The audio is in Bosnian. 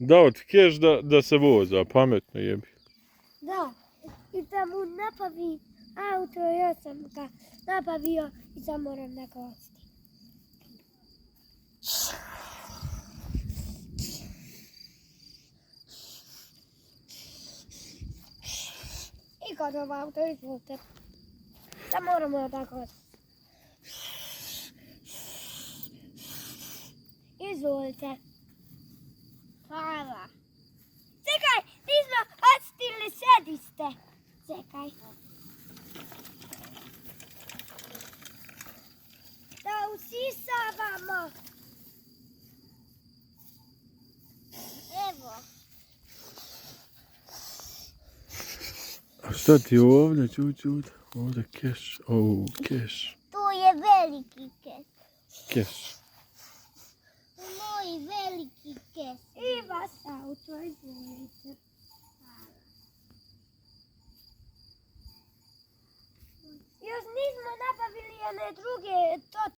Dao ti keš da se voza, pametno jebi. Da, i da mu napavi auto, ja sam ga nabavio i da moram da ga ostavim. I gotovo auto, izvolite. Da moramo da ga ostavim. Izvolite. Hvala. Čekaj, nismo odstigli sedište. Čekaj. Da usisavamo. Evo. A šta ti je ovdje, čut? Ovdje keš, keš. Tu je veliki kes. Keš. Moj veliki kes. I vas auto, izvolite. Još nismo nabavili one druge